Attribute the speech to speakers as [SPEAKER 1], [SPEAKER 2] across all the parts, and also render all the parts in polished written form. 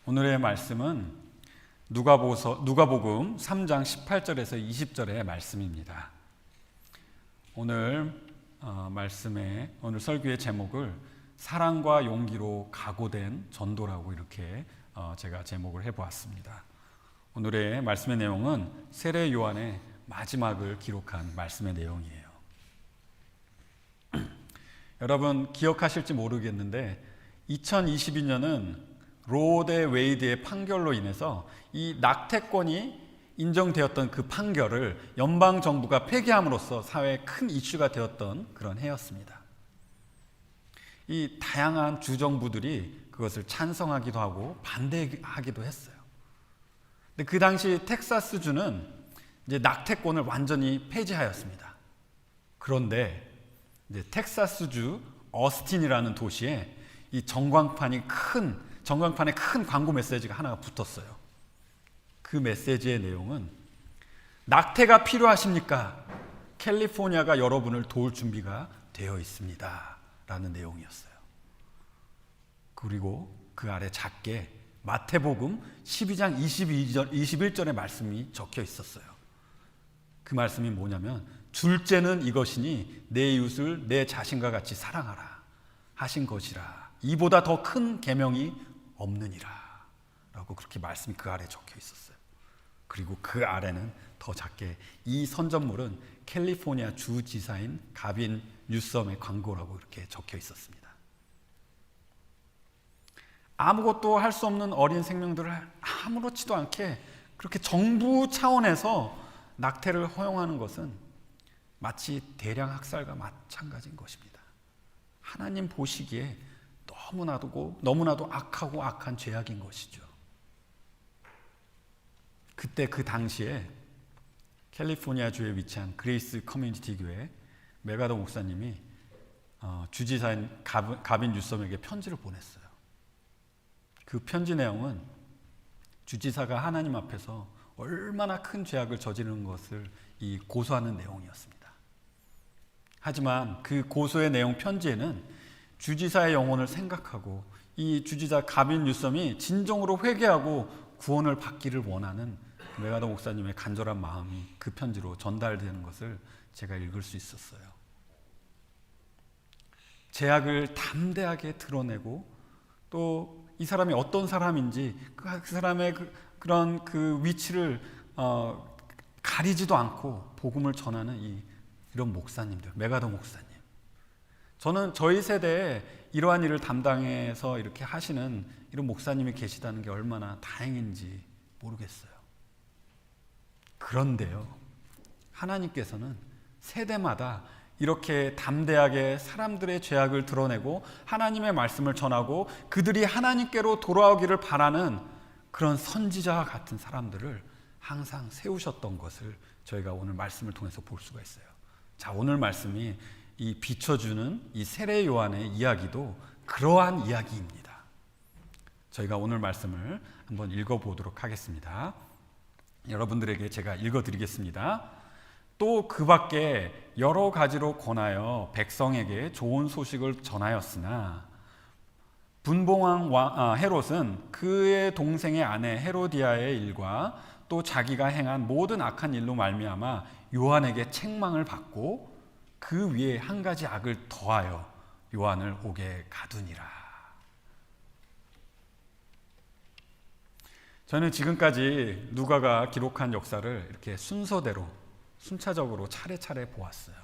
[SPEAKER 1] 오늘의 말씀은 누가복음 3장 18절에서 20절의 말씀입니다. 오늘 설교의 제목을 사랑과 용기로 각오된 전도라고 이렇게 제가 제목을 해보았습니다. 오늘의 말씀의 내용은 세례 요한의 마지막을 기록한 말씀의 내용이에요. 여러분 기억하실지 모르겠는데 2022년은 로 대 웨이드의 판결로 인해서 이 낙태권이 인정되었던 그 판결을 연방정부가 폐기함으로써 사회에 큰 이슈가 되었던 그런 해였습니다. 이 다양한 주정부들이 그것을 찬성하기도 하고 반대하기도 했어요. 근데 그 당시 텍사스주는 이제 낙태권을 완전히 폐지하였습니다. 그런데 이제 텍사스주 어스틴이라는 도시에 이 전광판에 큰 광고 메시지가 하나가 붙었어요. 그 메시지의 내용은 낙태가 필요하십니까? 캘리포니아가 여러분을 도울 준비가 되어 있습니다 라는 내용이었어요. 그리고 그 아래 작게 마태복음 12장 21절의 말씀이 적혀 있었어요. 그 말씀이 뭐냐면 둘째는 이것이니 내 이웃을 내 자신과 같이 사랑하라 하신 것이라 이보다 더 큰 계명이 없느니라 라고 그렇게 말씀이 그 아래 적혀 있었어요. 그리고 그 아래는 더 작게 이 선전물은 캘리포니아 주지사인 가빈 뉴섬의 광고라고 이렇게 적혀 있었습니다. 아무것도 할 수 없는 어린 생명들을 아무렇지도 않게 그렇게 정부 차원에서 낙태를 허용하는 것은 마치 대량 학살과 마찬가지인 것입니다. 하나님 보시기에 너무나도 악하고 악한 죄악인 것이죠. 그때 그 당시에 캘리포니아주에 위치한 그레이스 커뮤니티 교회 메가더 목사님이 주지사인 가빈 뉴섬에게 편지를 보냈어요. 그 편지 내용은 주지사가 하나님 앞에서 얼마나 큰 죄악을 저지르는 것을 고소하는 내용이었습니다. 하지만 그 고소의 내용 편지에는 주지사의 영혼을 생각하고 이 주지사 가빈 뉴섬이 진정으로 회개하고 구원을 받기를 원하는 메가더 목사님의 간절한 마음이 그 편지로 전달되는 것을 제가 읽을 수 있었어요. 죄악을 담대하게 드러내고 또 이 사람이 어떤 사람인지 그 사람의 그런 위치를 가리지도 않고 복음을 전하는 이런 목사님들, 메가더 목사님. 저는 저희 세대에 이러한 일을 담당해서 이렇게 하시는 이런 목사님이 계시다는 게 얼마나 다행인지 모르겠어요. 그런데요, 하나님께서는 세대마다 이렇게 담대하게 사람들의 죄악을 드러내고 하나님의 말씀을 전하고 그들이 하나님께로 돌아오기를 바라는 그런 선지자와 같은 사람들을 항상 세우셨던 것을 저희가 오늘 말씀을 통해서 볼 수가 있어요. 자, 오늘 말씀이 이 비춰주는 이 세례 요한의 이야기도 그러한 이야기입니다. 저희가 오늘 말씀을 한번 읽어보도록 하겠습니다. 여러분들에게 제가 읽어드리겠습니다. 또 그 밖에 여러 가지로 권하여 백성에게 좋은 소식을 전하였으나 분봉왕 헤롯은 그의 동생의 아내 헤로디아의 일과 또 자기가 행한 모든 악한 일로 말미암아 요한에게 책망을 받고 그 위에 한 가지 악을 더하여 요한을 옥에 가두니라. 저는 지금까지 누가가 기록한 역사를 이렇게 순차적으로 차례차례 보았어요.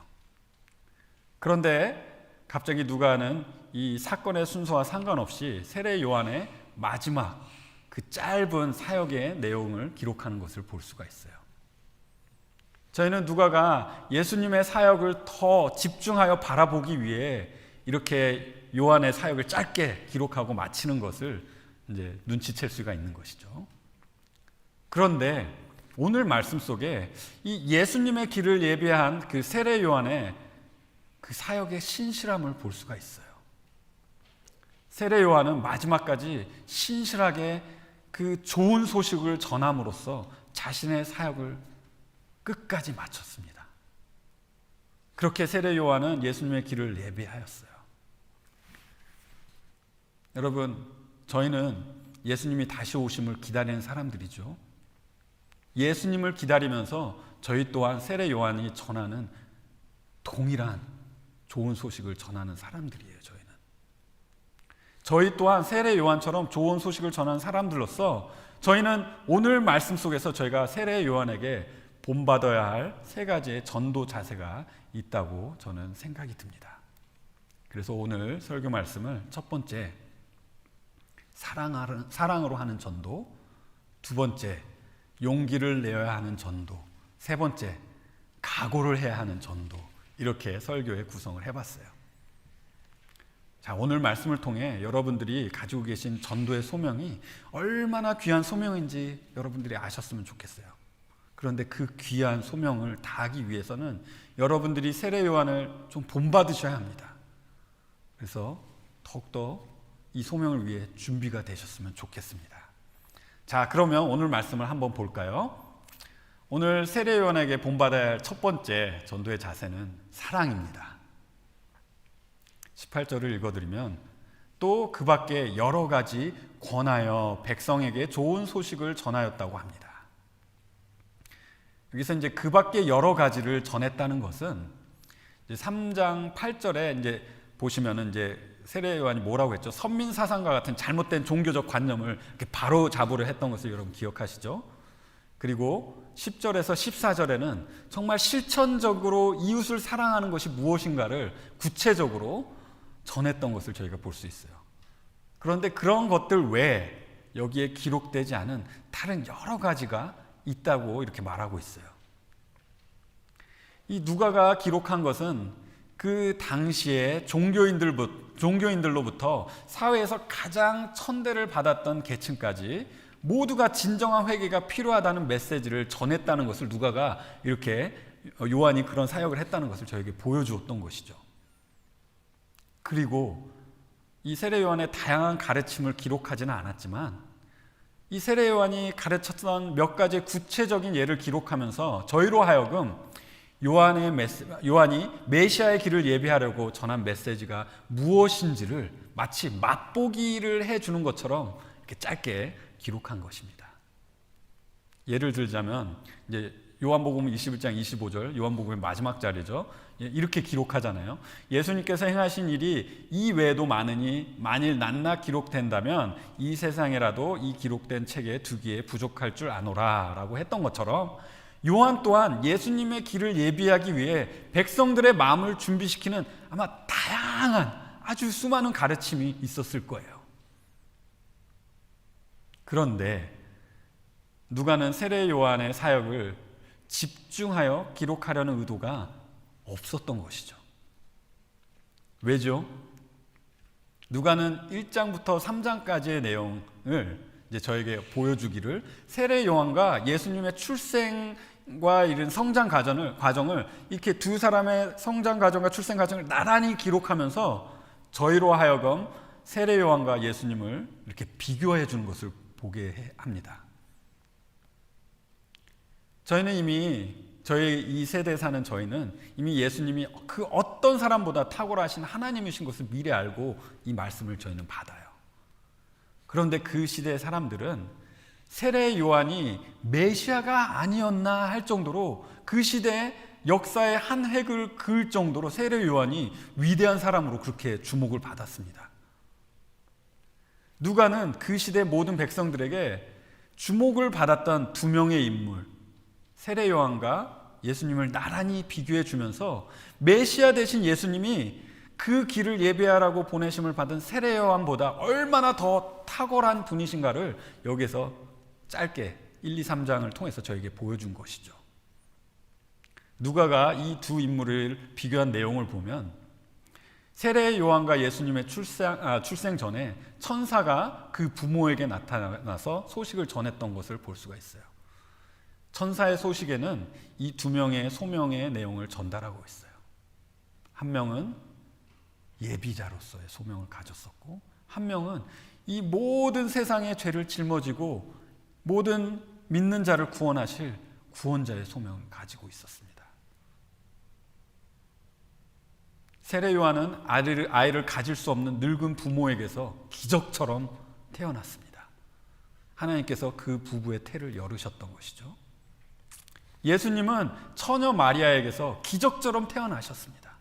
[SPEAKER 1] 그런데 갑자기 누가는 이 사건의 순서와 상관없이 세례 요한의 마지막 그 짧은 사역의 내용을 기록하는 것을 볼 수가 있어요. 저희는 누가가 예수님의 사역을 더 집중하여 바라보기 위해 이렇게 요한의 사역을 짧게 기록하고 마치는 것을 이제 눈치챌 수가 있는 것이죠. 그런데 오늘 말씀 속에 이 예수님의 길을 예비한 그 세례 요한의 그 사역의 신실함을 볼 수가 있어요. 세례 요한은 마지막까지 신실하게 그 좋은 소식을 전함으로써 자신의 사역을 끝까지 마쳤습니다. 그렇게 세례 요한은 예수님의 길을 예비하였어요. 여러분, 저희는 예수님이 다시 오심을 기다리는 사람들이죠. 예수님을 기다리면서 저희 또한 세례 요한이 전하는 동일한 좋은 소식을 전하는 사람들이에요. 저희 또한 세례 요한처럼 좋은 소식을 전하는 사람들로서 저희는 오늘 말씀 속에서 저희가 세례 요한에게 본받아야 할 세 가지의 전도 자세가 있다고 저는 생각이 듭니다. 그래서 오늘 설교 말씀을 첫 번째, 사랑으로 하는 전도, 두 번째, 용기를 내어야 하는 전도, 세 번째, 각오를 해야 하는 전도, 이렇게 설교의 구성을 해봤어요. 자, 오늘 말씀을 통해 여러분들이 가지고 계신 전도의 소명이 얼마나 귀한 소명인지 여러분들이 아셨으면 좋겠어요. 그런데 그 귀한 소명을 다하기 위해서는 여러분들이 세례 요한을 좀 본받으셔야 합니다. 그래서 더욱더 이 소명을 위해 준비가 되셨으면 좋겠습니다. 자, 그러면 오늘 말씀을 한번 볼까요? 오늘 세례 요한에게 본받아야 할 첫 번째 전도의 자세는 사랑입니다. 18절을 읽어드리면 또 그 밖에 여러 가지 권하여 백성에게 좋은 소식을 전하였다고 합니다. 여기서 이제 그 밖에 여러 가지를 전했다는 것은 이제 3장 8절에 이제 보시면은 이제 세례 요한이 뭐라고 했죠? 선민 사상과 같은 잘못된 종교적 관념을 이렇게 바로 잡으려 했던 것을 여러분 기억하시죠? 그리고 10절에서 14절에는 정말 실천적으로 이웃을 사랑하는 것이 무엇인가를 구체적으로 전했던 것을 저희가 볼 수 있어요. 그런데 그런 것들 외에 여기에 기록되지 않은 다른 여러 가지가 있다고 이렇게 말하고 있어요. 이 누가가 기록한 것은 그 당시에 종교인들로부터 사회에서 가장 천대를 받았던 계층까지 모두가 진정한 회개가 필요하다는 메시지를 전했다는 것을 누가가 이렇게 요한이 그런 사역을 했다는 것을 저에게 보여주었던 것이죠. 그리고 이 세례 요한의 다양한 가르침을 기록하지는 않았지만 이 세례 요한이 가르쳤던 몇 가지 구체적인 예를 기록하면서 저희로 하여금 요한이 메시아의 길을 예비하려고 전한 메시지가 무엇인지를 마치 맛보기를 해주는 것처럼 이렇게 짧게 기록한 것입니다. 예를 들자면 이제 요한복음 21장 25절, 요한복음의 마지막 자리죠. 이렇게 기록하잖아요. 예수님께서 행하신 일이 이 외에도 많으니 만일 낱낱 기록된다면 이 세상에라도 이 기록된 책에 두기에 부족할 줄 아노라 라고 했던 것처럼 요한 또한 예수님의 길을 예비하기 위해 백성들의 마음을 준비시키는 아마 다양한 아주 수많은 가르침이 있었을 거예요. 그런데 누가는 세례 요한의 사역을 집중하여 기록하려는 의도가 없었던 것이죠. 왜죠? 누가는 1장부터 3장까지의 내용을 이제 저에게 보여주기를 세례 요한과 예수님의 출생과 이른 성장 과정을 이렇게 두 사람의 성장 과정과 출생 과정을 나란히 기록하면서 저희로 하여금 세례 요한과 예수님을 이렇게 비교해 주는 것을 보게 합니다. 저희는 이미 저희 이 세대에 사는 저희는 이미 예수님이 그 어떤 사람보다 탁월하신 하나님이신 것을 미리 알고 이 말씀을 저희는 받아요. 그런데 그 시대의 사람들은 세례 요한이 메시아가 아니었나 할 정도로 그 시대의 역사의 한 획을 그을 정도로 세례 요한이 위대한 사람으로 그렇게 주목을 받았습니다. 누가는 그 시대 모든 백성들에게 주목을 받았던 두 명의 인물, 세례 요한과 예수님을 나란히 비교해 주면서 메시아 되신 예수님이 그 길을 예배하라고 보내심을 받은 세례 요한보다 얼마나 더 탁월한 분이신가를 여기서 짧게 1, 2, 3장을 통해서 저에게 보여준 것이죠. 누가가 이 두 인물을 비교한 내용을 보면 세례 요한과 예수님의 출생 전에 천사가 그 부모에게 나타나서 소식을 전했던 것을 볼 수가 있어요. 천사의 소식에는 이 두 명의 소명의 내용을 전달하고 있어요. 한 명은 예비자로서의 소명을 가졌었고, 한 명은 이 모든 세상의 죄를 짊어지고 모든 믿는 자를 구원하실 구원자의 소명을 가지고 있었습니다. 세례 요한은 아이를 가질 수 없는 늙은 부모에게서 기적처럼 태어났습니다. 하나님께서 그 부부의 태를 열으셨던 것이죠. 예수님은 처녀 마리아에게서 기적처럼 태어나셨습니다.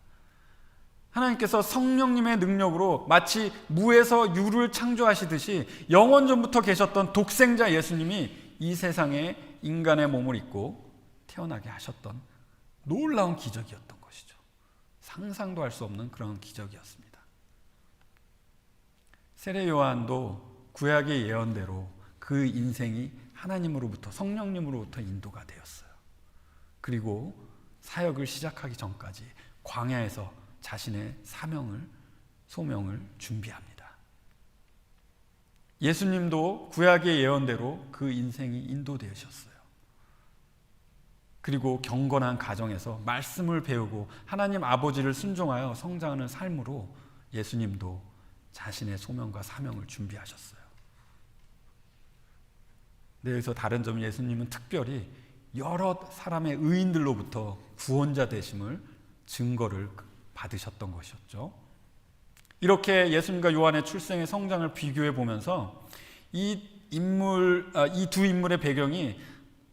[SPEAKER 1] 하나님께서 성령님의 능력으로 마치 무에서 유를 창조하시듯이 영원전부터 계셨던 독생자 예수님이 이 세상에 인간의 몸을 입고 태어나게 하셨던 놀라운 기적이었던 것이죠. 상상도 할 수 없는 그런 기적이었습니다. 세례 요한도 구약의 예언대로 그 인생이 하나님으로부터, 성령님으로부터 인도가 되었어요. 그리고 사역을 시작하기 전까지 광야에서 자신의 소명을 준비합니다. 예수님도 구약의 예언대로 그 인생이 인도되셨어요. 그리고 경건한 가정에서 말씀을 배우고 하나님 아버지를 순종하여 성장하는 삶으로 예수님도 자신의 소명과 사명을 준비하셨어요. 네, 여기서 다른 점은 예수님은 특별히 여러 사람의 의인들로부터 구원자 되심을 증거를 받으셨던 것이었죠. 이렇게 예수님과 요한의 출생의 성장을 비교해 보면서 이 두 인물의 배경이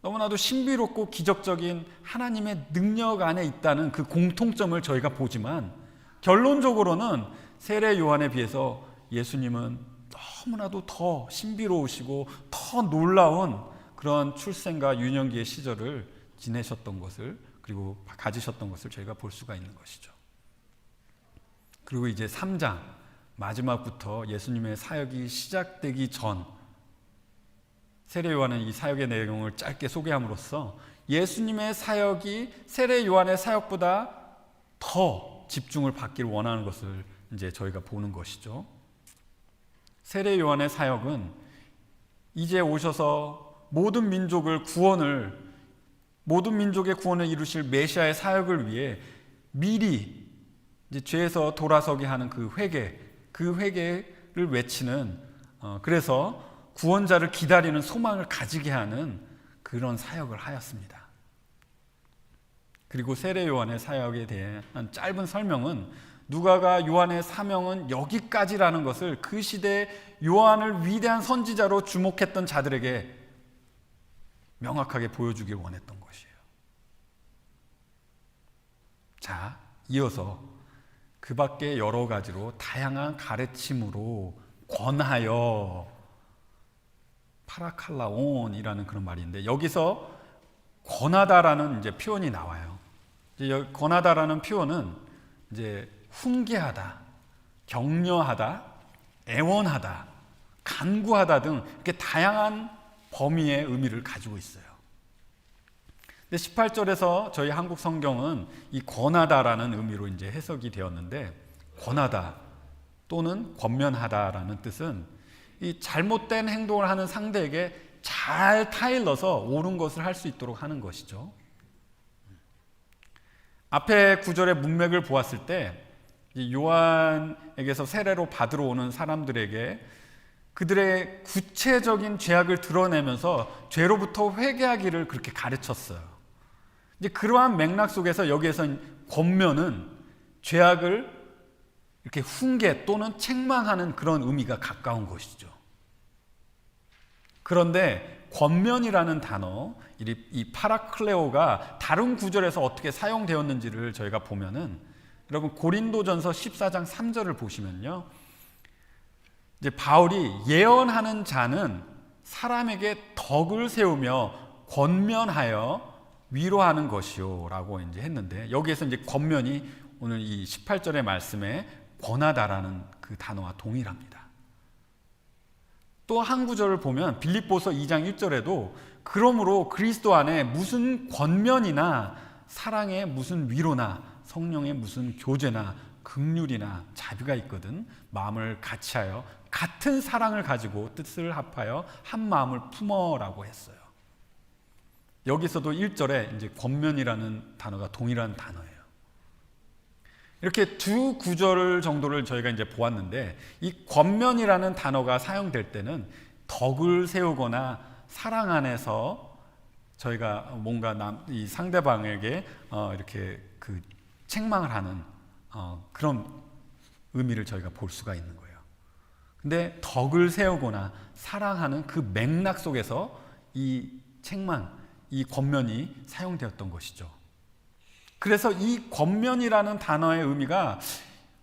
[SPEAKER 1] 너무나도 신비롭고 기적적인 하나님의 능력 안에 있다는 그 공통점을 저희가 보지만, 결론적으로는 세례 요한에 비해서 예수님은 너무나도 더 신비로우시고 더 놀라운 그런 출생과 유년기의 시절을 지내셨던 것을, 그리고 가지셨던 것을 저희가 볼 수가 있는 것이죠. 그리고 이제 3장 마지막부터 예수님의 사역이 시작되기 전 세례 요한은 이 사역의 내용을 짧게 소개함으로써 예수님의 사역이 세례 요한의 사역보다 더 집중을 받기를 원하는 것을 이제 저희가 보는 것이죠. 세례 요한의 사역은 이제 오셔서 모든 민족의 구원을 이루실 메시아의 사역을 위해 미리 이제 죄에서 돌아서게 하는 그 회개를 외치는, 그래서 구원자를 기다리는 소망을 가지게 하는 그런 사역을 하였습니다. 그리고 세례 요한의 사역에 대한 짧은 설명은 누가가 요한의 사명은 여기까지라는 것을 그 시대에 요한을 위대한 선지자로 주목했던 자들에게 명확하게 보여주길 원했던 것이에요. 자, 이어서 그 밖에 여러 가지로 다양한 가르침으로 권하여, 파라칼라온이라는 그런 말인데, 여기서 권하다라는 이제 표현이 나와요. 이제 권하다라는 표현은 이제 훈계하다, 격려하다, 애원하다, 간구하다 등 이렇게 다양한 범위의 의미를 가지고 있어요. 근데 18절에서 저희 한국 성경은 이 권하다라는 의미로 이제 해석이 되었는데, 권하다 또는 권면하다라는 뜻은 이 잘못된 행동을 하는 상대에게 잘 타일러서 옳은 것을 할 수 있도록 하는 것이죠. 앞에 구절의 문맥을 보았을 때 요한에게서 세례로 받으러 오는 사람들에게 그들의 구체적인 죄악을 드러내면서 죄로부터 회개하기를 그렇게 가르쳤어요. 이제 그러한 맥락 속에서 여기에서 권면은 죄악을 이렇게 훈계 또는 책망하는 그런 의미가 가까운 것이죠. 그런데 권면이라는 단어, 이 파라클레오가 다른 구절에서 어떻게 사용되었는지를 저희가 보면은, 여러분 고린도전서 14장 3절을 보시면요, 이제 바울이 예언하는 자는 사람에게 덕을 세우며 권면하여 위로하는 것이요라고 이제 했는데, 여기에서 이제 권면이 오늘 이 18절의 말씀에 권하다라는 그 단어와 동일합니다. 또 한 구절을 보면 빌립보서 2장 1절에도 그러므로 그리스도 안에 무슨 권면이나 사랑의 무슨 위로나 성령의 무슨 교제나 긍휼이나 자비가 있거든 마음을 같이하여 같은 사랑을 가지고 뜻을 합하여 한 마음을 품어라고 했어요. 여기서도 1절에 이제 권면이라는 단어가 동일한 단어예요. 이렇게 두 구절 정도를 저희가 이제 보았는데, 이 권면이라는 단어가 사용될 때는 덕을 세우거나 사랑 안에서 저희가 뭔가 이 상대방에게 이렇게 그 책망을 하는 그런 의미를 저희가 볼 수가 있는 거예요. 근데 덕을 세우거나 사랑하는 그 맥락 속에서 이 책망, 이 권면이 사용되었던 것이죠. 그래서 이 권면이라는 단어의 의미가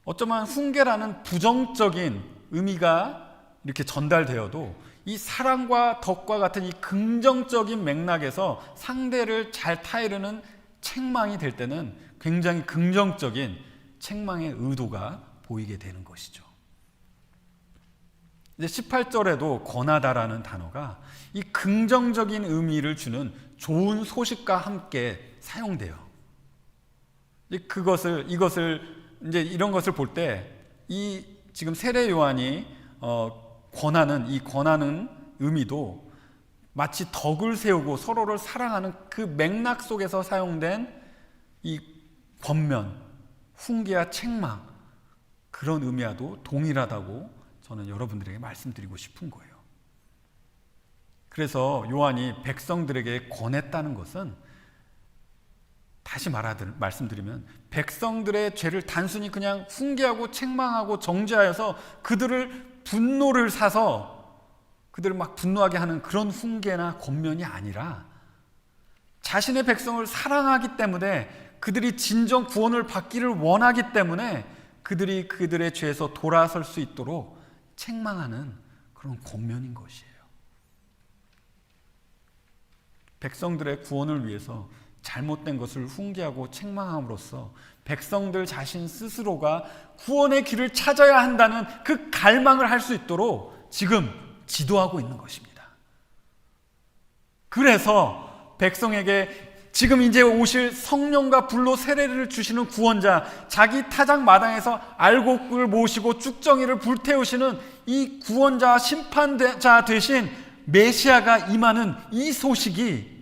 [SPEAKER 1] 어쩌면 훈계라는 부정적인 의미가 이렇게 전달되어도 이 사랑과 덕과 같은 이 긍정적인 맥락에서 상대를 잘 타이르는 책망이 될 때는 굉장히 긍정적인 책망의 의도가 보이게 되는 것이죠. 이제 18절에도 권하다라는 단어가 이 긍정적인 의미를 주는 좋은 소식과 함께 사용돼요. 이런 것을 볼 때 이 지금 세례 요한이 권하는 의미도 마치 덕을 세우고 서로를 사랑하는 그 맥락 속에서 사용된 이 권면, 훈계와 책망, 그런 의미와도 동일하다고 저는 여러분들에게 말씀드리고 싶은 거예요. 그래서 요한이 백성들에게 권했다는 것은 다시 말씀드리면 백성들의 죄를 단순히 그냥 훈계하고 책망하고 정죄하여서 그들을 분노를 사서 그들을 막 분노하게 하는 그런 훈계나 권면이 아니라 자신의 백성을 사랑하기 때문에 그들이 진정 구원을 받기를 원하기 때문에 그들이 그들의 죄에서 돌아설 수 있도록 책망하는 그런 권면인 것이에요. 백성들의 구원을 위해서 잘못된 것을 훈계하고 책망함으로써 백성들 자신 스스로가 구원의 길을 찾아야 한다는 그 갈망을 할 수 있도록 지금 지도하고 있는 것입니다. 그래서 백성에게 지금 이제 오실 성령과 불로 세례를 주시는 구원자, 자기 타작 마당에서 알곡을 모시고 쭉정이를 불태우시는 이 구원자, 심판자 되신 메시아가 임하는 이 소식이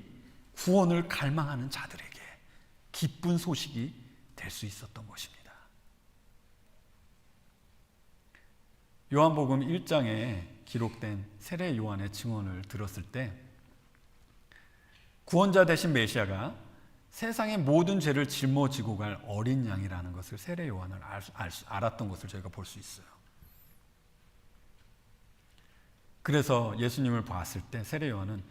[SPEAKER 1] 구원을 갈망하는 자들에게 기쁜 소식이 될 수 있었던 것입니다. 요한복음 1장에 기록된 세례 요한의 증언을 들었을 때 구원자 되신 메시아가 세상의 모든 죄를 짊어지고 갈 어린 양이라는 것을 세례 요한은 알았던 것을 저희가 볼 수 있어요. 그래서 예수님을 봤을 때 세례 요한은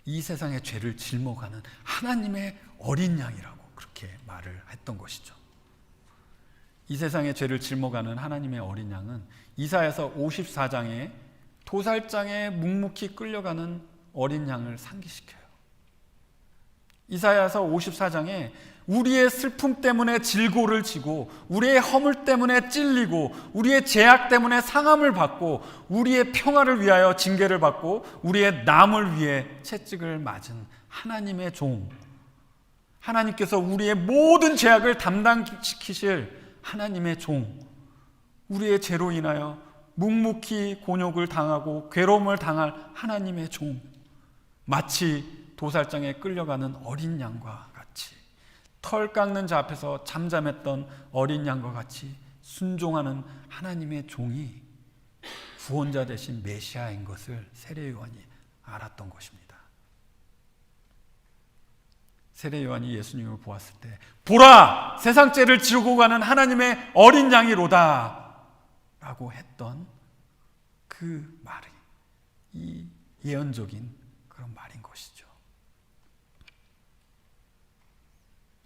[SPEAKER 1] 이 세상의 죄를 짊어가는 하나님의 어린 양이라고 그렇게 말을 했던 것이죠. 이 세상의 죄를 짊어가는 하나님의 어린 양은 이사야서 54장에 도살장에 묵묵히 끌려가는 어린 양을 상기시켜요. 이사야서 54장에 우리의 슬픔 때문에 질고를 지고 우리의 허물 때문에 찔리고 우리의 죄악 때문에 상함을 받고 우리의 평화를 위하여 징계를 받고 우리의 남을 위해 채찍을 맞은 하나님의 종, 하나님께서 우리의 모든 죄악을 담당시키실 하나님의 종, 우리의 죄로 인하여 묵묵히 곤욕을 당하고 괴로움을 당할 하나님의 종, 마치 도살장에 끌려가는 어린 양과 같이 털 깎는 자 앞에서 잠잠했던 어린 양과 같이 순종하는 하나님의 종이 구원자 되신 메시아인 것을 세례 요한이 알았던 것입니다. 세례 요한이 예수님을 보았을 때 보라! 세상 죄를 지우고 가는 하나님의 어린 양이로다! 라고 했던 그 말이 이 예언적인 그런 말인 것이죠.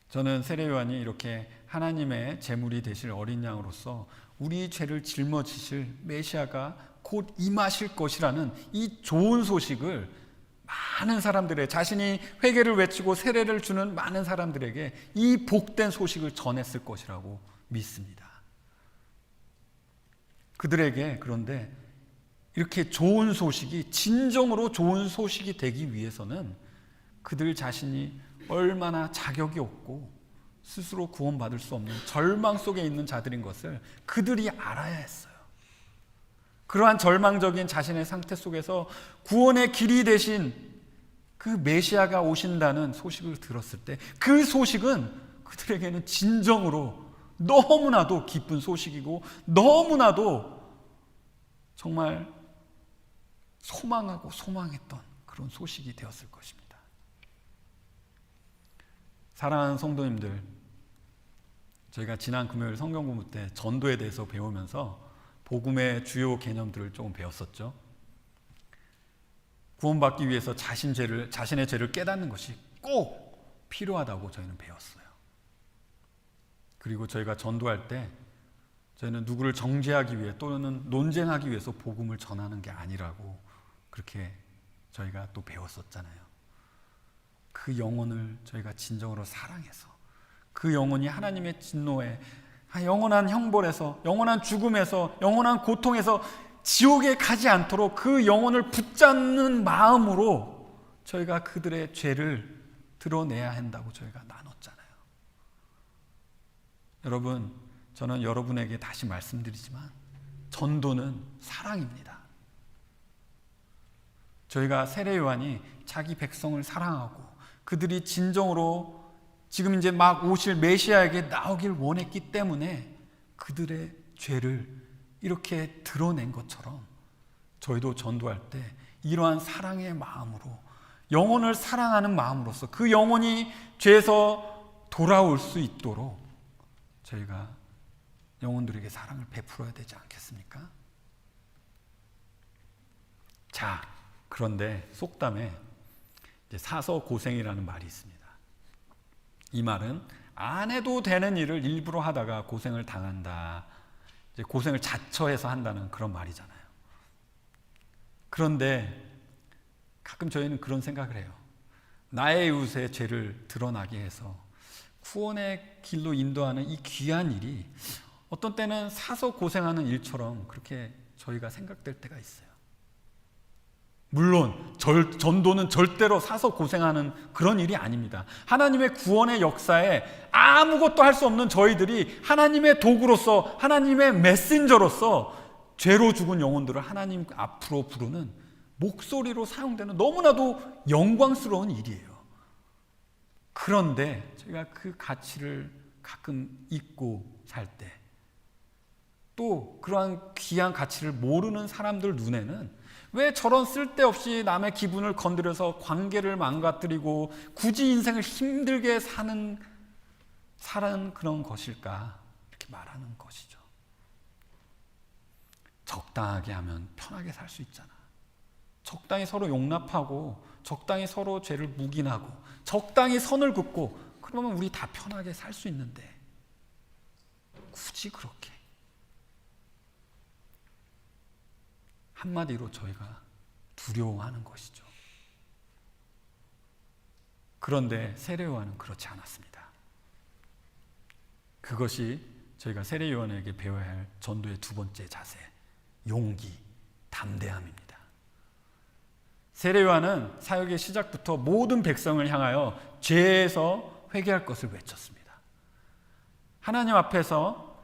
[SPEAKER 1] 저는 세례 요한이 이렇게 하나님의 제물이 되실 어린 양으로서 우리 죄를 짊어지실 메시아가 곧 임하실 것이라는 이 좋은 소식을 많은 사람들의 자신이 회개를 외치고 세례를 주는 많은 사람들에게 이 복된 소식을 전했을 것이라고 믿습니다. 그들에게 그런데 이렇게 좋은 소식이 진정으로 좋은 소식이 되기 위해서는 그들 자신이 얼마나 자격이 없고 스스로 구원받을 수 없는 절망 속에 있는 자들인 것을 그들이 알아야 했어요. 그러한 절망적인 자신의 상태 속에서 구원의 길이 되신 그 메시아가 오신다는 소식을 들었을 때 그 소식은 그들에게는 진정으로 너무나도 기쁜 소식이고 너무나도 정말 소망하고 소망했던 그런 소식이 되었을 것입니다. 사랑하는 성도님들, 저희가 지난 금요일 성경 공부 때 전도에 대해서 배우면서 복음의 주요 개념들을 조금 배웠었죠. 구원받기 위해서 자신의 죄를 깨닫는 것이 꼭 필요하다고 저희는 배웠어요. 그리고 저희가 전도할 때 저희는 누구를 정죄하기 위해 또는 논쟁하기 위해서 복음을 전하는 게 아니라고 그렇게 저희가 또 배웠었잖아요. 그 영혼을 저희가 진정으로 사랑해서 그 영혼이 하나님의 진노에, 영원한 형벌에서, 영원한 죽음에서, 영원한 고통에서 지옥에 가지 않도록 그 영혼을 붙잡는 마음으로 저희가 그들의 죄를 드러내야 한다고 저희가 나눴잖아요. 여러분, 저는 여러분에게 다시 말씀드리지만 전도는 사랑입니다. 저희가 세례 요한이 자기 백성을 사랑하고 그들이 진정으로 지금 이제 막 오실 메시아에게 나오길 원했기 때문에 그들의 죄를 이렇게 드러낸 것처럼 저희도 전도할 때 이러한 사랑의 마음으로, 영혼을 사랑하는 마음으로서 그 영혼이 죄에서 돌아올 수 있도록 저희가 영혼들에게 사랑을 베풀어야 되지 않겠습니까? 자, 그런데 속담에 사서 고생이라는 말이 있습니다. 이 말은 안 해도 되는 일을 일부러 하다가 고생을 당한다, 이제 고생을 자처해서 한다는 그런 말이잖아요. 그런데 가끔 저희는 그런 생각을 해요. 나의 이웃의 죄를 드러나게 해서 구원의 길로 인도하는 이 귀한 일이 어떤 때는 사서 고생하는 일처럼 그렇게 저희가 생각될 때가 있어요. 물론 전도는 절대로 사서 고생하는 그런 일이 아닙니다. 하나님의 구원의 역사에 아무것도 할 수 없는 저희들이 하나님의 도구로서, 하나님의 메신저로서 죄로 죽은 영혼들을 하나님 앞으로 부르는 목소리로 사용되는 너무나도 영광스러운 일이에요. 그런데 저희가 그 가치를 가끔 잊고 살 때, 또 그러한 귀한 가치를 모르는 사람들 눈에는 왜 저런 쓸데없이 남의 기분을 건드려서 관계를 망가뜨리고 굳이 인생을 힘들게 사는 그런 것일까, 이렇게 말하는 것이죠. 적당하게 하면 편하게 살 수 있잖아. 적당히 서로 용납하고 적당히 서로 죄를 묵인하고 적당히 선을 긋고 그러면 우리 다 편하게 살 수 있는데 굳이 그렇게, 한마디로 저희가 두려워하는 것이죠. 그런데 세례 요한은 그렇지 않았습니다. 그것이 저희가 세례 요한에게 배워야 할 전도의 두 번째 자세, 용기, 담대함입니다. 세례 요한은 사역의 시작부터 모든 백성을 향하여 죄에서 회개할 것을 외쳤습니다. 하나님 앞에서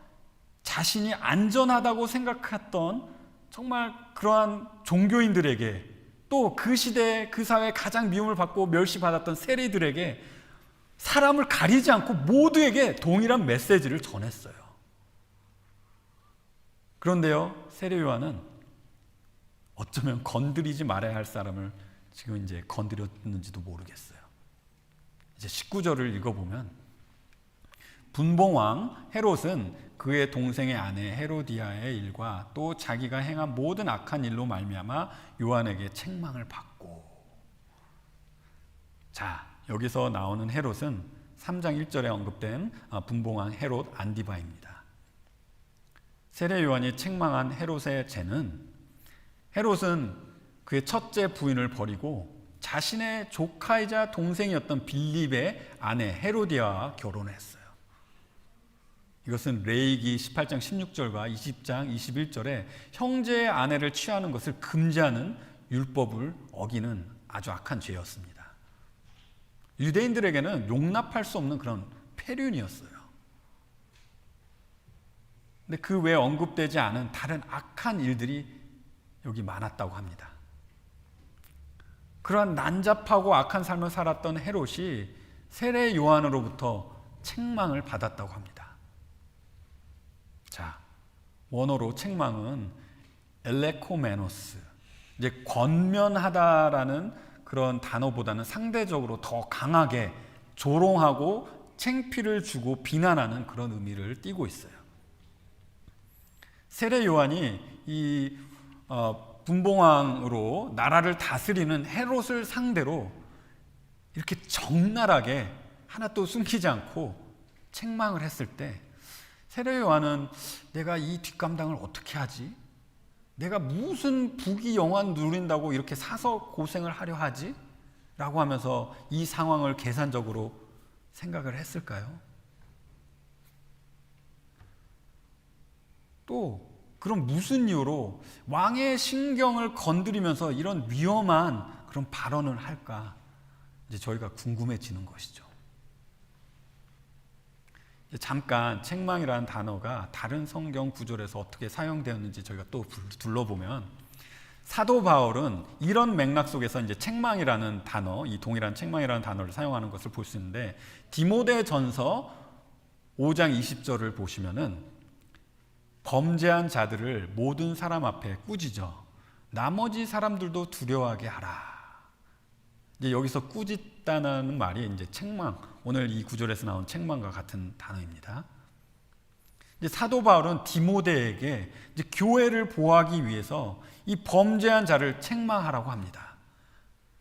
[SPEAKER 1] 자신이 안전하다고 생각했던 정말 그러한 종교인들에게, 또 그 시대 그 사회에 가장 미움을 받고 멸시받았던 세리들에게 사람을 가리지 않고 모두에게 동일한 메시지를 전했어요. 그런데요, 세례 요한은 어쩌면 건드리지 말아야 할 사람을 지금 이제 건드렸는지도 모르겠어요. 이제 19절을 읽어보면, 분봉왕 헤롯은 그의 동생의 아내 헤로디아의 일과 또 자기가 행한 모든 악한 일로 말미암아 요한에게 책망을 받고. 자, 여기서 나오는 헤롯은 3장 1절에 언급된 분봉왕 헤롯 안디바입니다. 세례 요한이 책망한 헤롯의 죄는, 헤롯은 그의 첫째 부인을 버리고 자신의 조카이자 동생이었던 빌립의 아내 헤로디아와 결혼했어요. 이것은 레위기 18장 16절과 20장 21절에 형제의 아내를 취하는 것을 금지하는 율법을 어기는 아주 악한 죄였습니다. 유대인들에게는 용납할 수 없는 그런 폐륜이었어요. 근데 그 외에 언급되지 않은 다른 악한 일들이 여기 많았다고 합니다. 그러한 난잡하고 악한 삶을 살았던 헤롯이 세례 요한으로부터 책망을 받았다고 합니다. 자, 원어로 책망은 엘레코메노스, 이제 권면하다라는 그런 단어보다는 상대적으로 더 강하게 조롱하고 창피를 주고 비난하는 그런 의미를 띠고 있어요. 세례 요한이 이 분봉왕으로 나라를 다스리는 헤롯을 상대로 이렇게 적나라하게 하나도 숨기지 않고 책망을 했을 때 세례 요한은 내가 이 뒷감당을 어떻게 하지? 내가 무슨 부귀영화 누린다고 이렇게 사서 고생을 하려 하지? 라고 하면서 이 상황을 계산적으로 생각을 했을까요? 또 그럼 무슨 이유로 왕의 신경을 건드리면서 이런 위험한 그런 발언을 할까? 이제 저희가 궁금해지는 것이죠. 잠깐 책망이라는 단어가 다른 성경 구절에서 어떻게 사용되었는지 저희가 또 둘러보면 사도 바울은 이런 맥락 속에서 이제 책망이라는 단어, 이 동일한 책망이라는 단어를 사용하는 것을 볼 수 있는데 디모데전서 5장 20절을 보시면은 범죄한 자들을 모든 사람 앞에 꾸짖어 나머지 사람들도 두려워하게 하라. 이제 여기서 꾸짖다는 말이 이제 책망, 오늘 이 구절에서 나온 책망과 같은 단어입니다. 이제 사도 바울은 디모데에게 이제 교회를 보호하기 위해서 이 범죄한 자를 책망하라고 합니다.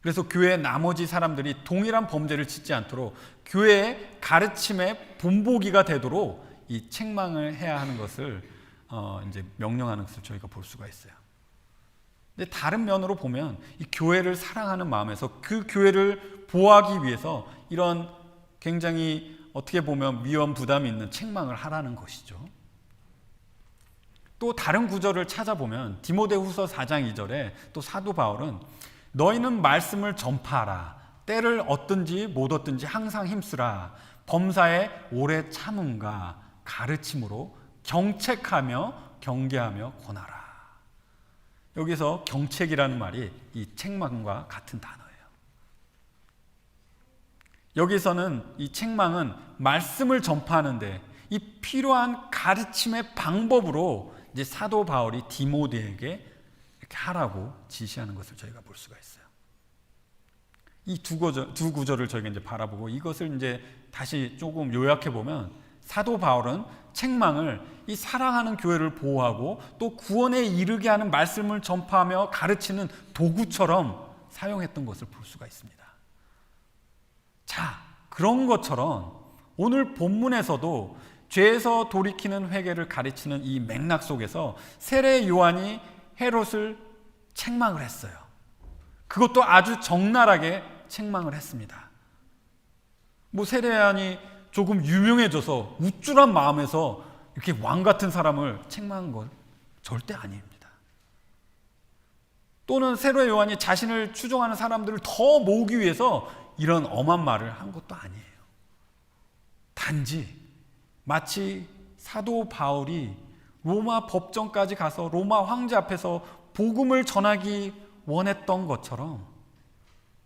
[SPEAKER 1] 그래서 교회의 나머지 사람들이 동일한 범죄를 짓지 않도록 교회의 가르침의 본보기가 되도록 이 책망을 해야 하는 것을 이제 명령하는 것을 저희가 볼 수가 있어요. 근데 다른 면으로 보면 이 교회를 사랑하는 마음에서 그 교회를 보호하기 위해서 이런 굉장히 어떻게 보면 위험 부담이 있는 책망을 하라는 것이죠. 또 다른 구절을 찾아보면 디모데후서 4장 2절에 또 사도 바울은 너희는 말씀을 전파하라. 때를 얻든지 못 얻든지 항상 힘쓰라. 범사에 오래 참음과 가르침으로 경책하며 경계하며 권하라. 여기서 경책이라는 말이 이 책망과 같은 단어예요. 여기서는 이 책망은 말씀을 전파하는데 이 필요한 가르침의 방법으로 이제 사도 바울이 디모데에게 이렇게 하라고 지시하는 것을 저희가 볼 수가 있어요. 이 두 구절을 저희가 이제 바라보고 이것을 이제 다시 조금 요약해 보면 사도 바울은 책망을 이 사랑하는 교회를 보호하고 또 구원에 이르게 하는 말씀을 전파하며 가르치는 도구처럼 사용했던 것을 볼 수가 있습니다. 자, 그런 것처럼 오늘 본문에서도 죄에서 돌이키는 회개를 가르치는 이 맥락 속에서 세례 요한이 헤롯을 책망을 했어요. 그것도 아주 적나라하게 책망을 했습니다. 뭐 세례 요한이 조금 유명해져서 우쭐한 마음에서 이렇게 왕 같은 사람을 책망한 건 절대 아닙니다. 또는 세례 요한이 자신을 추종하는 사람들을 더 모으기 위해서 이런 엄한 말을 한 것도 아니에요. 단지 마치 사도 바울이 로마 법정까지 가서 로마 황제 앞에서 복음을 전하기 원했던 것처럼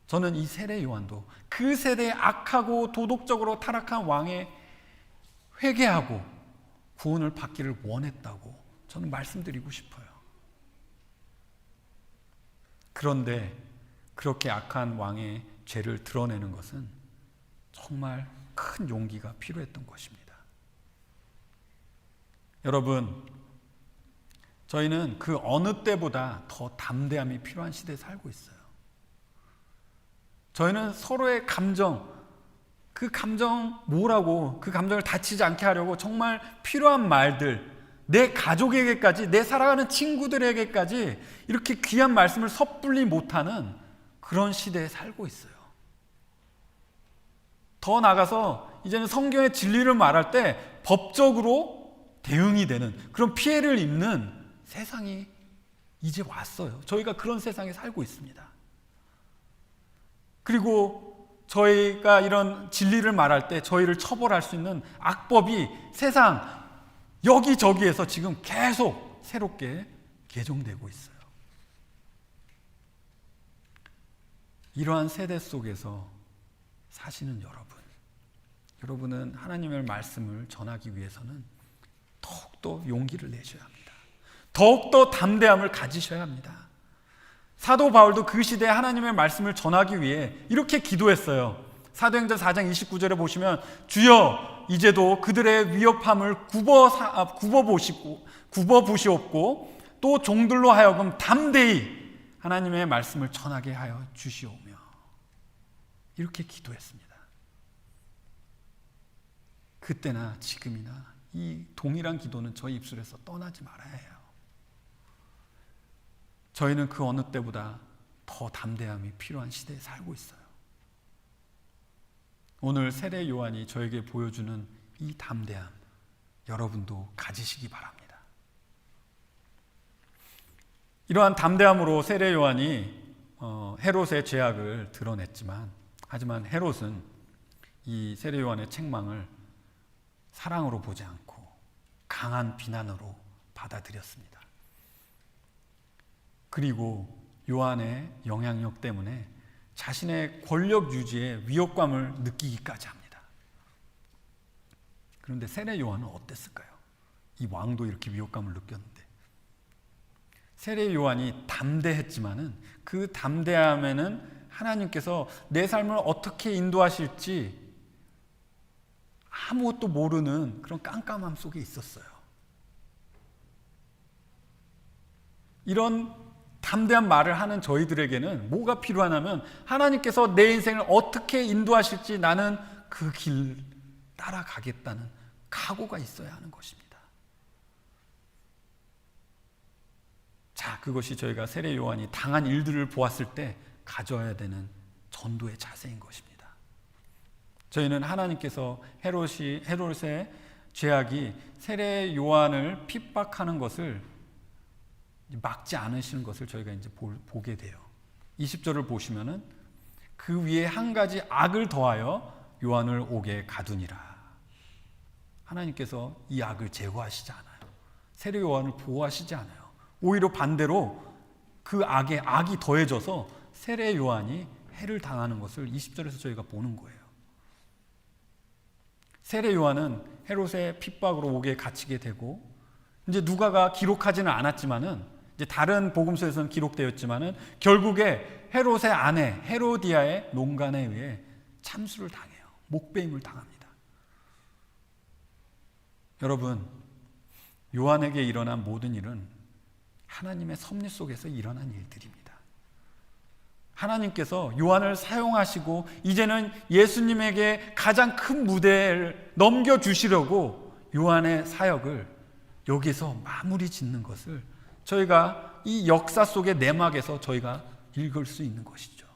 [SPEAKER 1] 저는 이 세례 요한도 그 세대의 악하고 도덕적으로 타락한 왕에 회개하고 구원을 받기를 원했다고 저는 말씀드리고 싶어요. 그런데 그렇게 악한 왕의 죄를 드러내는 것은 정말 큰 용기가 필요했던 것입니다. 여러분, 저희는 그 어느 때보다 더 담대함이 필요한 시대에 살고 있어요. 저희는 서로의 감정, 그 감정 뭐라고 그 감정을 다치지 않게 하려고 정말 필요한 말들, 내 가족에게까지, 내 사랑하는 친구들에게까지 이렇게 귀한 말씀을 섣불리 못하는 그런 시대에 살고 있어요. 더 나아가서 이제는 성경의 진리를 말할 때 법적으로 대응이 되는 그런 피해를 입는 세상이 이제 왔어요. 저희가 그런 세상에 살고 있습니다. 그리고 저희가 이런 진리를 말할 때 저희를 처벌할 수 있는 악법이 세상 여기저기에서 지금 계속 새롭게 개정되고 있어요. 이러한 세대 속에서 사시는 여러분은 하나님의 말씀을 전하기 위해서는 더욱더 용기를 내셔야 합니다. 더욱더 담대함을 가지셔야 합니다. 사도 바울도 그 시대에 하나님의 말씀을 전하기 위해 이렇게 기도했어요. 사도행전 4장 29절에 보시면 주여 이제도 그들의 위협함을 굽어 보시옵고 또 종들로 하여금 담대히 하나님의 말씀을 전하게 하여 주시오며 이렇게 기도했습니다. 그때나 지금이나 이 동일한 기도는 저희 입술에서 떠나지 말아야 해요. 저희는 그 어느 때보다 더 담대함이 필요한 시대에 살고 있어요. 오늘 세례 요한이 저에게 보여주는 이 담대함 여러분도 가지시기 바랍니다. 이러한 담대함으로 세례 요한이 헤롯의 죄악을 드러냈지만 하지만 헤롯은 이 세례 요한의 책망을 사랑으로 보지 않고 강한 비난으로 받아들였습니다. 그리고 요한의 영향력 때문에 자신의 권력 유지에 위협감을 느끼기까지 합니다. 그런데 세례 요한은 어땠을까요? 이 왕도 이렇게 위협감을 느꼈는데 세례 요한이 담대했지만은 그 담대함에는 하나님께서 내 삶을 어떻게 인도하실지 아무것도 모르는 그런 깜깜함 속에 있었어요. 이런 담대한 말을 하는 저희들에게는 뭐가 필요하냐면 하나님께서 내 인생을 어떻게 인도하실지 나는 그 길 따라가겠다는 각오가 있어야 하는 것입니다. 자, 그것이 저희가 세례 요한이 당한 일들을 보았을 때 가져야 되는 전도의 자세인 것입니다. 저희는 하나님께서 헤롯의 죄악이 세례 요한을 핍박하는 것을 막지 않으시는 것을 저희가 이제 보게 돼요. 20절을 보시면은 그 위에 한 가지 악을 더하여 요한을 옥에 가두니라. 하나님께서 이 악을 제거하시지 않아요. 세례 요한을 보호하시지 않아요. 오히려 반대로 그 악이 더해져서 세례 요한이 해를 당하는 것을 20절에서 저희가 보는 거예요. 세례 요한은 헤롯의 핍박으로 옥에 갇히게 되고 이제 누가가 기록하지는 않았지만은 이제 다른 복음서에서는 기록되었지만은 결국에 헤롯의 아내 헤로디아의 농간에 의해 참수를 당해요. 목배임을 당합니다. 여러분, 요한에게 일어난 모든 일은 하나님의 섭리 속에서 일어난 일들입니다. 하나님께서 요한을 사용하시고 이제는 예수님에게 가장 큰 무대를 넘겨주시려고 요한의 사역을 여기서 마무리 짓는 것을 저희가 이 역사 속의 내막에서 저희가 읽을 수 있는 것이죠.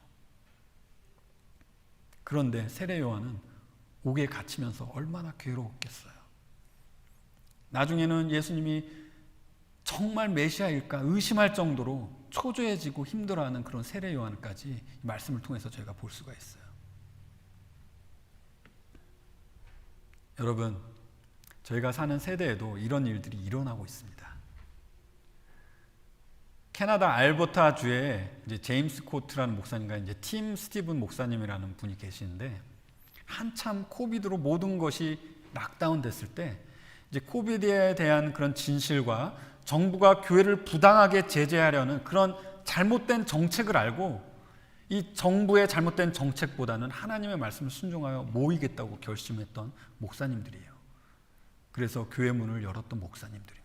[SPEAKER 1] 그런데 세례 요한은 옥에 갇히면서 얼마나 괴로웠겠어요. 나중에는 예수님이 정말 메시아일까 의심할 정도로 초조해지고 힘들어하는 그런 세례 요한까지 말씀을 통해서 저희가 볼 수가 있어요. 여러분, 저희가 사는 세대에도 이런 일들이 일어나고 있습니다. 캐나다 알버타 주에 이제 제임스 코트라는 목사님과 이제 팀 스티븐 목사님이라는 분이 계시는데 한참 코비드로 모든 것이 락다운 됐을 때 이제 코비드에 대한 그런 진실과 정부가 교회를 부당하게 제재하려는 그런 잘못된 정책을 알고 이 정부의 잘못된 정책보다는 하나님의 말씀을 순종하여 모이겠다고 결심했던 목사님들이에요. 그래서 교회 문을 열었던 목사님들입니다.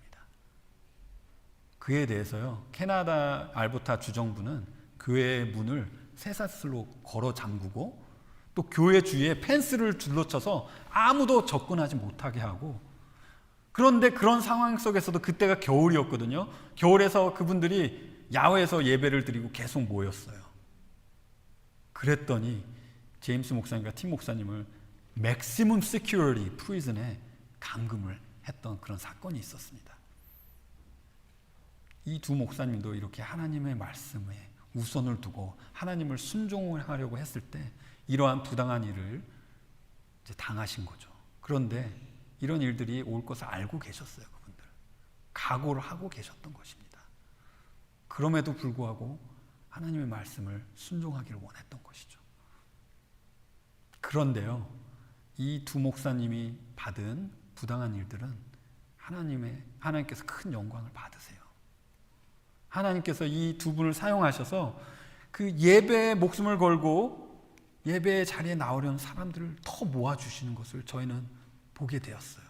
[SPEAKER 1] 그에 대해서요, 캐나다 알버타 주정부는 교회의 문을 쇠사슬로 걸어 잠그고 또 교회 주위에 펜스를 둘러쳐서 아무도 접근하지 못하게 하고, 그런데 그런 상황 속에서도 그때가 겨울이었거든요. 겨울에서 그분들이 야외에서 예배를 드리고 계속 모였어요. 그랬더니 제임스 목사님과 팀 목사님을 맥시멈 시큐리티 프리즌에 감금을 했던 그런 사건이 있었습니다. 이 두 목사님도 이렇게 하나님의 말씀에 우선을 두고 하나님을 순종을 하려고 했을 때 이러한 부당한 일을 이제 당하신 거죠. 그런데 이런 일들이 올 것을 알고 계셨어요. 그분들 각오를 하고 계셨던 것입니다. 그럼에도 불구하고 하나님의 말씀을 순종하기를 원했던 것이죠. 그런데요, 이 두 목사님이 받은 부당한 일들은 하나님께서 큰 영광을 받으세요. 하나님께서 이 두 분을 사용하셔서 그 예배에 목숨을 걸고 예배의 자리에 나오려는 사람들을 더 모아주시는 것을 저희는 보게 되었어요.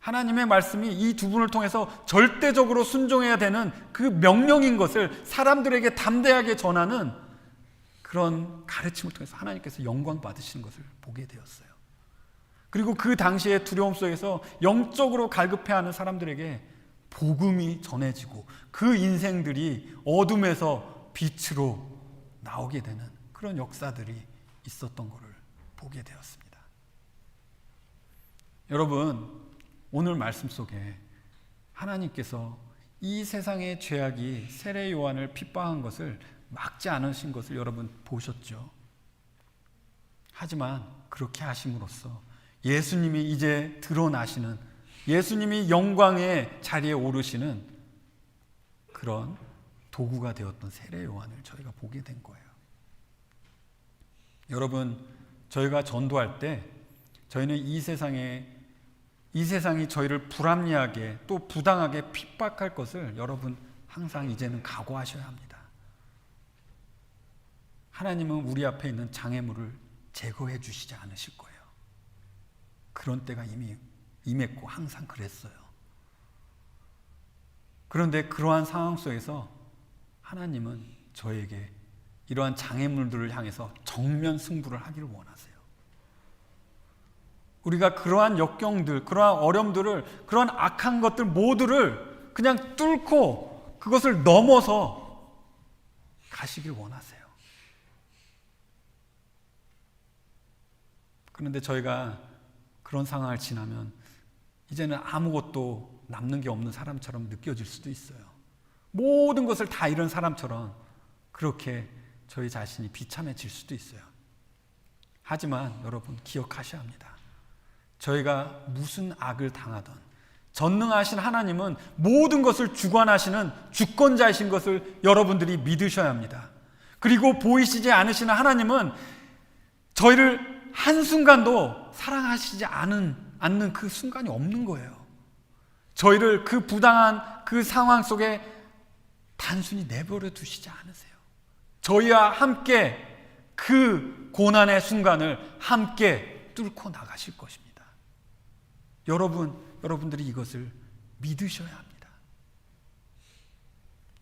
[SPEAKER 1] 하나님의 말씀이 이 두 분을 통해서 절대적으로 순종해야 되는 그 명령인 것을 사람들에게 담대하게 전하는 그런 가르침을 통해서 하나님께서 영광 받으시는 것을 보게 되었어요. 그리고 그 당시의 두려움 속에서 영적으로 갈급해하는 사람들에게 복음이 전해지고 그 인생들이 어둠에서 빛으로 나오게 되는 그런 역사들이 있었던 것을 보게 되었습니다. 여러분, 오늘 말씀 속에 하나님께서 이 세상의 죄악이 세례 요한을 핍박한 것을 막지 않으신 것을 여러분 보셨죠? 하지만 그렇게 하심으로써 예수님이 이제 드러나시는, 예수님이 영광의 자리에 오르시는 그런 도구가 되었던 세례 요한을 저희가 보게 된 거예요. 여러분, 저희가 전도할 때 저희는 이 세상이 저희를 불합리하게 또 부당하게 핍박할 것을 여러분 항상 이제는 각오하셔야 합니다. 하나님은 우리 앞에 있는 장애물을 제거해 주시지 않으실 거예요. 그런 때가 이미 임했고 항상 그랬어요. 그런데 그러한 상황 속에서 하나님은 저에게 이러한 장애물들을 향해서 정면 승부를 하기를 원하세요. 우리가 그러한 역경들, 그러한 어려움들을, 그러한 악한 것들 모두를 그냥 뚫고 그것을 넘어서 가시길 원하세요. 그런데 저희가 그런 상황을 지나면 이제는 아무것도 남는 게 없는 사람처럼 느껴질 수도 있어요. 모든 것을 다 잃은 사람처럼 그렇게 저희 자신이 비참해질 수도 있어요. 하지만 여러분 기억하셔야 합니다. 저희가 무슨 악을 당하든 전능하신 하나님은 모든 것을 주관하시는 주권자이신 것을 여러분들이 믿으셔야 합니다. 그리고 보이시지 않으시는 하나님은 저희를 한순간도 사랑하시지 않는 그 순간이 없는 거예요. 저희를 그 부당한 그 상황 속에 단순히 내버려 두시지 않으세요. 저희와 함께 그 고난의 순간을 함께 뚫고 나가실 것입니다. 여러분들이 이것을 믿으셔야 합니다.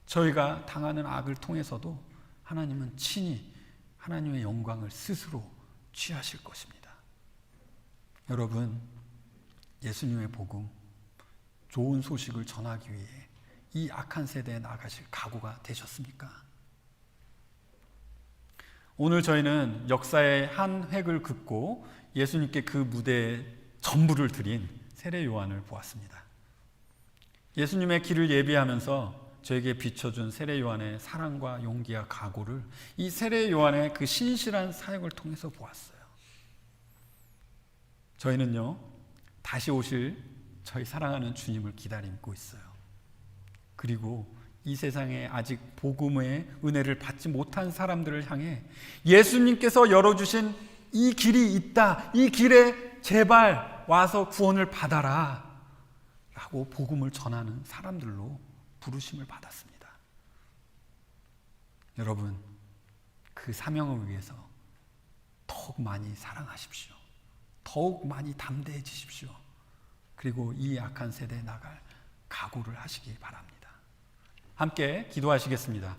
[SPEAKER 1] 저희가 당하는 악을 통해서도 하나님은 친히 하나님의 영광을 스스로 취하실 것입니다. 여러분, 예수님의 복음, 좋은 소식을 전하기 위해 이 악한 세대에 나가실 각오가 되셨습니까? 오늘 저희는 역사의 한 획을 긋고 예수님께 그 무대에 전부를 드린 세례 요한을 보았습니다. 예수님의 길을 예비하면서 저에게 비춰준 세례 요한의 사랑과 용기와 각오를 이 세례 요한의 그 신실한 사역을 통해서 보았어요. 저희는요, 다시 오실 저희 사랑하는 주님을 기다리고 있어요. 그리고 이 세상에 아직 복음의 은혜를 받지 못한 사람들을 향해 예수님께서 열어주신 이 길이 있다, 이 길에 제발 와서 구원을 받아라 라고 복음을 전하는 사람들로 부르심을 받았습니다. 여러분, 그 사명을 위해서 더욱 많이 사랑하십시오. 더욱 많이 담대해지십시오. 그리고 이 악한 세대에 나갈 각오를 하시기 바랍니다. 함께 기도하시겠습니다.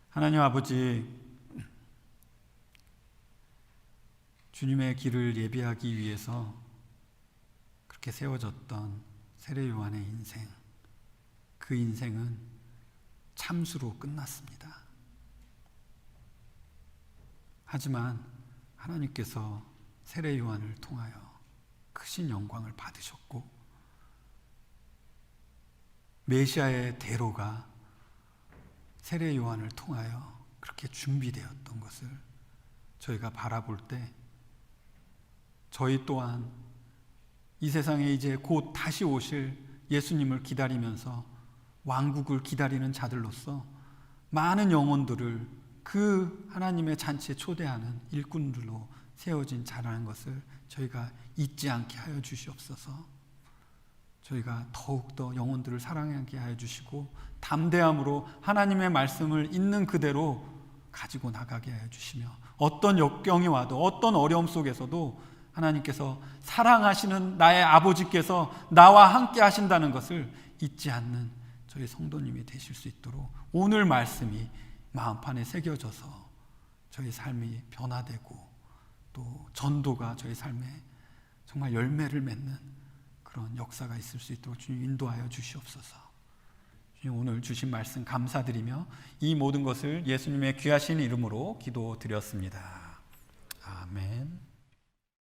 [SPEAKER 1] 하나님 아버지, 주님의 길을 예비하기 위해서 그렇게 세워졌던 세례 요한의 인생, 그 인생은 참수로 끝났습니다. 하지만 하나님께서 세례 요한을 통하여 크신 영광을 받으셨고 메시아의 대로가 세례 요한을 통하여 그렇게 준비되었던 것을 저희가 바라볼 때 저희 또한 이 세상에 이제 곧 다시 오실 예수님을 기다리면서 왕국을 기다리는 자들로서 많은 영혼들을 그 하나님의 잔치에 초대하는 일꾼들로 세워진 자라는 것을 저희가 잊지 않게 하여 주시옵소서. 저희가 더욱더 영혼들을 사랑하게 하여 주시고 담대함으로 하나님의 말씀을 있는 그대로 가지고 나가게 하여 주시며, 어떤 역경이 와도 어떤 어려움 속에서도 하나님께서 사랑하시는 나의 아버지께서 나와 함께 하신다는 것을 잊지 않는 저희 성도님이 되실 수 있도록 오늘 말씀이 마음판에 새겨져서 저희 삶이 변화되고 또 전도가 저희 삶에 정말 열매를 맺는 그런 역사가 있을 수 있도록 주님 인도하여 주시옵소서. 주님, 오늘 주신 말씀 감사드리며 이 모든 것을 예수님의 귀하신 이름으로 기도드렸습니다. 아멘.